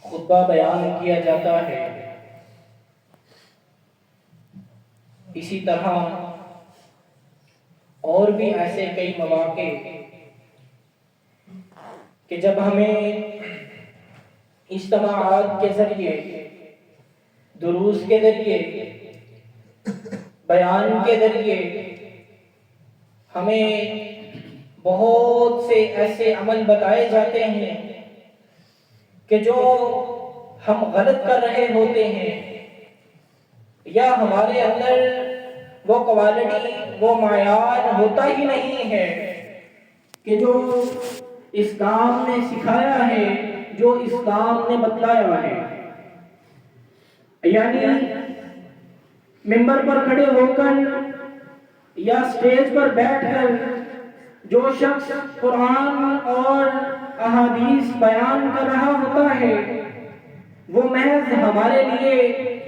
خطبہ بیان کیا جاتا ہے، اسی طرح اور بھی ایسے کئی مواقع کہ جب ہمیں اجتماعات کے ذریعے، دروس کے ذریعے، بیان کے ذریعے ہمیں بہت سے ایسے عمل بتائے جاتے ہیں کہ جو ہم غلط کر رہے ہوتے ہیں، یا ہمارے اندر وہ کوالٹی، وہ معیار ہوتا ہی نہیں ہے کہ جو اسلام نے سکھایا ہے، جو اسلام نے بتلایا ہے۔ یعنی ممبر پر کھڑے ہو کر یا سٹیج پر بیٹھ کر جو شخص قرآن اور احادیث بیان کر رہا ہوتا ہے، وہ محض ہمارے لیے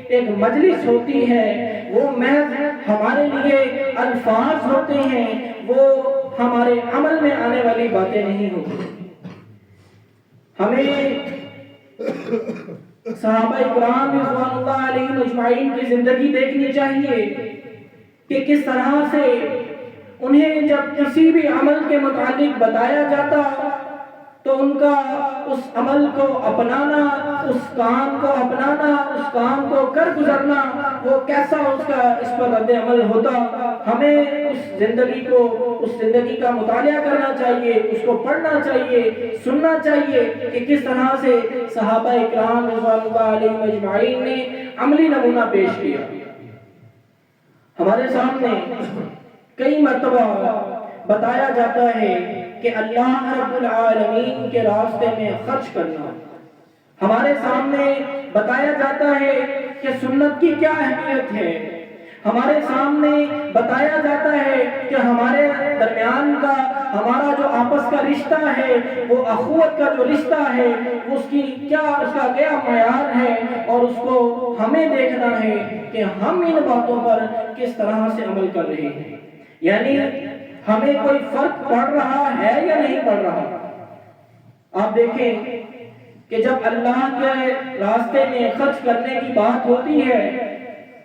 ایک مجلس ہوتی ہے، وہ محض ہمارے لیے الفاظ ہوتے ہیں، وہ ہمارے عمل میں آنے والی باتیں نہیں ہوتی۔ ہمیں صحابہ اکرام رضوان اللہ علیہم اجمعین کی زندگی دیکھنی چاہیے کہ کس طرح سے انہیں جب کسی بھی عمل کے متعلق بتایا جاتا تو ان کا اس عمل کو اپنانا، اس کام کو اپنانا، اس کام کو کر گزرنا، وہ کیسا اس کا اس پر رد عمل ہوتا۔ ہمیں اس زندگی کا مطالعہ کرنا چاہیے، اس کو پڑھنا چاہیے، سننا چاہیے کہ کس طرح سے صحابہ اکرام رضوان اللہ علیہم اجمعین نے عملی نمونہ پیش کیا۔ ہمارے سامنے کئی مرتبہ بتایا جاتا ہے کہ اللہ رب العالمین کے راستے میں خرچ کرنا، ہمارے سامنے بتایا جاتا ہے کہ سنت کی کیا اہمیت ہے، ہمارے سامنے بتایا جاتا ہے کہ ہمارے درمیان کا ہمارا جو آپس کا رشتہ ہے، وہ اخوت کا جو رشتہ ہے، اس کا کیا معیار ہے، اور اس کو ہمیں دیکھنا ہے کہ ہم ان باتوں پر کس طرح سے عمل کر رہے ہیں۔ یعنی ہمیں کوئی فرق پڑ رہا ہے یا نہیں پڑ رہا۔ آپ دیکھیں کہ جب اللہ کے راستے میں خرچ کرنے کی بات ہوتی ہے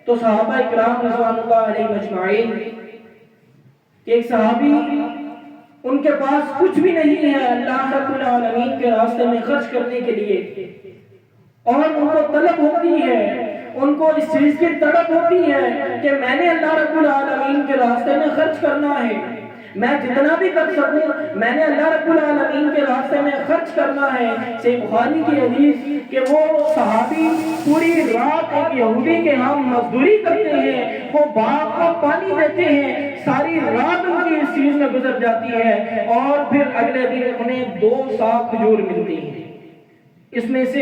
تو صحابہ اکرام رضوان اللہ علیہم اجمعین، ایک صحابی ان کے پاس کچھ بھی نہیں ہے اللہ رب العالمین کے راستے میں خرچ کرنے کے لیے، اور ان کو طلب ہوتی ہے، ان کو اس چیز کی تڑپ ہوتی ہے کہ میں نے اللہ رب العالمین کے راستے میں خرچ کرنا ہے، میں جتنا بھی کر سکوں میں نے اللہ رب العالمین کے راستے میں خرچ کرنا ہے۔ صحیح بخاری کی حدیث کہ وہ صحابی پوری رات ایک یہودی کے ہاں مزدوری کرتے ہیں، وہ باغ کو پانی دیتے ہیں، ساری رات ان کی اس چیز میں گزر جاتی ہے، اور پھر اگلے دن انہیں 2 ساق کھجور ملتی ہیں۔ اس میں سے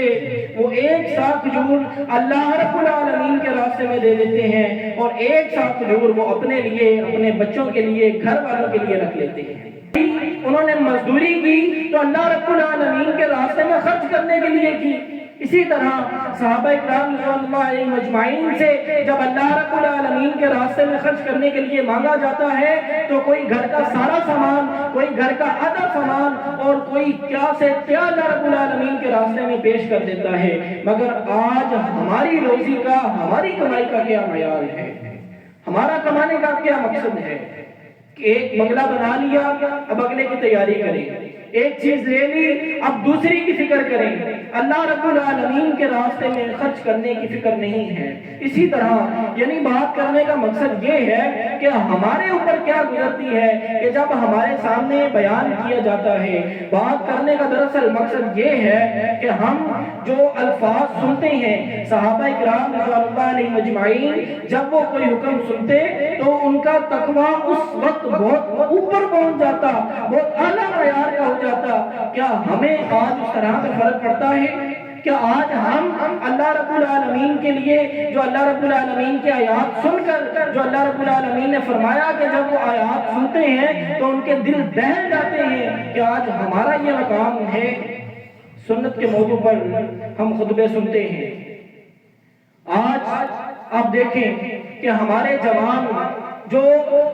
وہ 1 ساق کھجور اللہ رب العالمین کے راستے میں دے دیتے ہیں، اور 1 ساق کھجور وہ اپنے لیے، اپنے بچوں کے لیے، گھر والوں کے لیے رکھ لیتے ہیں۔ انہوں نے مزدوری کی تو اللہ رب العالمین کے راستے میں خرچ کرنے کے لیے کی۔ اسی طرح صحابہ اکرام رضوان اللہ علیہم اجمعین سے جب اللہ رب العالمین کے راستے میں خرچ کرنے کے لیے مانگا جاتا ہے تو کوئی گھر کا سارا سامان، کوئی گھر کا آدھا سامان، اور کوئی کیا سے کیا اللہ رب العالمین کے راستے میں پیش کر دیتا ہے۔ مگر آج ہماری روزی کا، ہماری کمائی کا کیا معیار ہے؟ ہمارا کمانے کا کیا مقصد ہے؟ کہ ایک بنگلہ بنا لیا، اب اگلے کی تیاری کریں، ایک چیز لے لی، اب دوسری کی فکر کریں، اللہ رب العالمین کے راستے میں خرچ کرنے کی فکر نہیں ہے۔ اسی طرح یعنی بات کرنے کا مقصد یہ ہے کہ ہمارے اوپر کیا گزرتی ہے کہ جب ہمارے سامنے بیان کیا جاتا ہے، بات کرنے کا دراصل مقصد یہ ہے کہ ہم جو الفاظ سنتے ہیں، صحابہ اکرام رضوان اللہ علیہم اجمعین جب وہ کوئی حکم سنتے تو ان کا تقویٰ اس وقت بہت اوپر پہنچ جاتا، بہت اعلیٰ معیار کا ہو جاتا۔ کیا ہمیں آج اس طرح کا فرق پڑتا ہے؟ کیا آج ہم اللہ رب العالمین کے لیے، جو اللہ رب العالمین کی آیات سن کر، جو اللہ رب العالمین نے فرمایا کہ جب وہ آیات سنتے ہیں تو ان کے دل دہل جاتے ہیں، کہ آج ہمارا یہ مقام ہے؟ سنت کے موضوع پر ہم خطبے سنتے ہیں۔ آج آپ دیکھیں کہ ہمارے جوان جو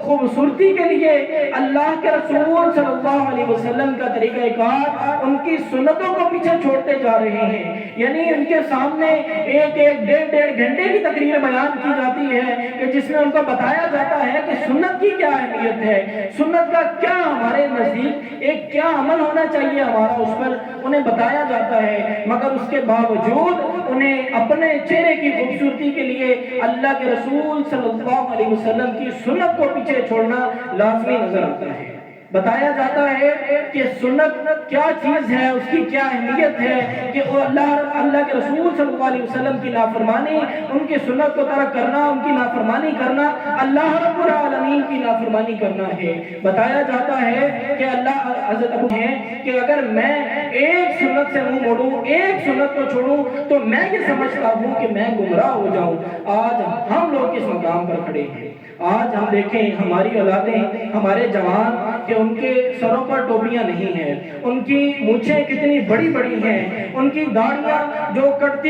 خوبصورتی کے لیے اللہ کے رسول صلی اللہ علیہ وسلم کا طریقہ کار، ان کی سنتوں کو پیچھے چھوڑتے جا رہے ہیں. یعنی ان کے سامنے ایک ڈیڑھ گھنٹے کی تقریر بیان کی جاتی ہے کہ جس میں ان کو بتایا جاتا ہے کہ سنت کی کیا اہمیت ہے، سنت کا کیا ہمارے نزدیک ایک کیا عمل ہونا چاہیے ہمارا، اس پر انہیں بتایا جاتا ہے. مگر اس کے باوجود انہیں اپنے چہرے کی خوبصورتی کے لیے اللہ کے رسول صلی اللہ علیہ وسلم کی سنت کو پیچھے چھوڑنا لازمی نظر آتا ہے. بتایا جاتا ہے کہ سنت کیا چیز ہے، اس کی کیا اہمیت ہے، کہ اللہ کے رسول صلی اللہ علیہ وسلم کی نافرمانی، ان کی سنت کو ترک کرنا، ان کی نافرمانی کرنا، اللہ رب العالمین کی نافرمانی کرنا ہے. بتایا جاتا ہے کہ اللہ حضرت ابو ہے کہ اگر میں ایک سنت سے منہ موڑوں، ایک سنت کو چھوڑوں تو میں یہ سمجھتا ہوں کہ میں گمراہ ہو جاؤں. آج ہم لوگ کس مقام پر کھڑے ہیں؟ آج ہم دیکھیں ہماری اولادیں، ہمارے جوان کہ ان کے سروں پر ٹوپیاں نہیں ہیں، ان کی مونچھیں کتنی بڑی بڑی ہیں، ان کی داڑیاں جو کٹتی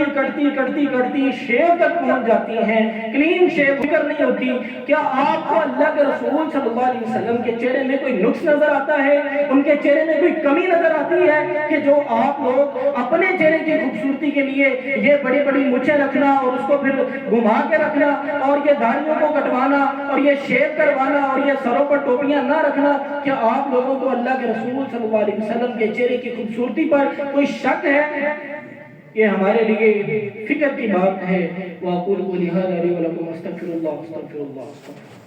شیو تک پہنچ جاتی ہیں، کلین شیو فکر نہیں ہوتی. کیا آپ کو اللہ کے رسول صلی اللہ علیہ وسلم کے چہرے میں کوئی نقص نظر آتا ہے، ان کے چہرے میں کوئی کمی نظر آتی ہے کہ جو آپ لوگ اپنے چہرے کی خوبصورتی کے لیے یہ بڑی بڑی مونچھیں رکھنا اور اس کو پھر گھما کے رکھنا اور یہ داڑھیوں کو کٹوانا اور یہ شیو کروانا اور یہ سروں پر ٹوپیاں نہ رکھنا، کیا آپ لوگوں کو اللہ کے رسول صلی اللہ علیہ وسلم کے چہرے کی خوبصورتی پر کوئی شک ہے؟ یہ ہمارے لیے فکر کی بات ہے. وَأَقُولُ قَوْلِي هَٰذَا لِي وَلَكُمْ وَأَسْتَغْفِرُ اللَّهَ